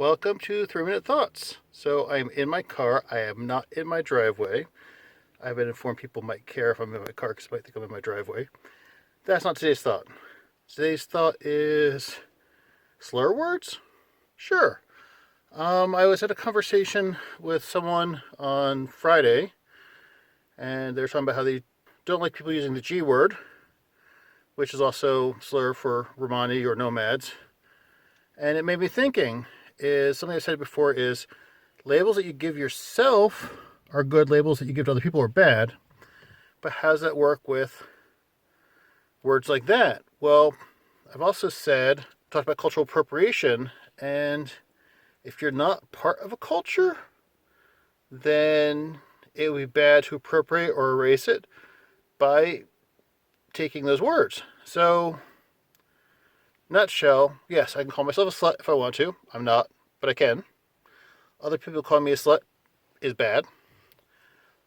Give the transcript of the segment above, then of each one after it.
Welcome to 3 Minute Thoughts. So I'm in my car. I am not in my driveway. I've been informed people might care if I'm in my car because they might think I'm in my driveway. That's not today's thought. Today's thought is slur words? Sure. I was at a conversation with someone on Friday, and they're talking about how they don't like people using the G word, which is also slur for Romani or nomads. And it made me thinking, is something I said before, is labels that you give yourself are good, labels that you give to other people are bad. But how does that work with words like that? Well, I've also talked about cultural appropriation, and if you're not part of a culture, then it would be bad to appropriate or erase it by taking those words. So, nutshell, yes, I can call myself a slut if I want to. I'm not, but I can. Other people calling me a slut is bad.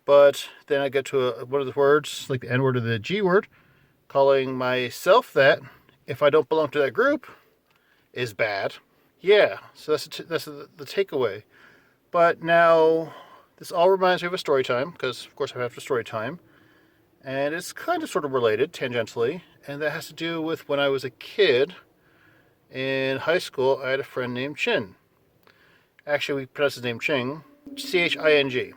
But then I get to one of the words, like the N word or the G word, calling myself that, if I don't belong to that group, is bad. Yeah, so that's the takeaway. But now, this all reminds me of a story time, because of course I have a story time. And it's kind of sort of related, tangentially. And that has to do with when I was a kid. In high school, I had a friend named Chin. Actually, we pronounce his name Ching, Ching.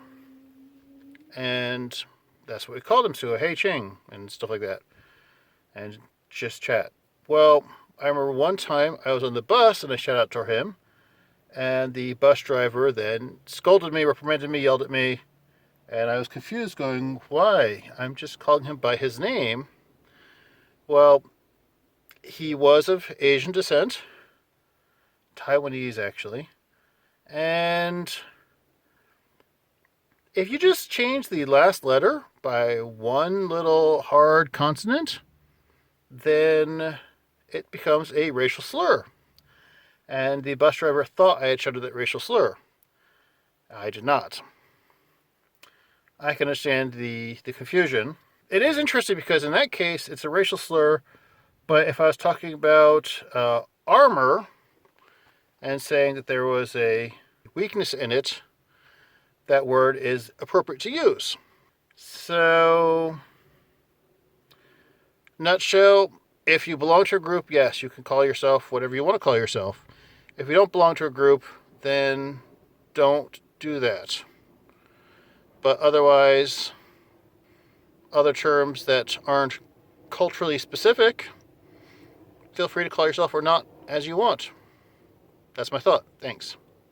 And that's what we called him, so hey Ching, and stuff like that. And just chat. Well, I remember one time I was on the bus and I shouted out to him. And the bus driver then scolded me, reprimanded me, yelled at me. And I was confused, going, why? I'm just calling him by his name. Well, he was of Asian descent. Taiwanese, actually. And if you just change the last letter by one little hard consonant, then it becomes a racial slur. And the bus driver thought I had shouted that racial slur. I did not. I can understand the confusion. It is interesting because in that case, it's a racial slur. But if I was talking about armor and saying that there was a weakness in it, that word is appropriate to use. So, nutshell, if you belong to a group, yes, you can call yourself whatever you want to call yourself. If you don't belong to a group, then don't do that. But otherwise, other terms that aren't culturally specific, feel free to call yourself or not as you want. That's my thought. Thanks.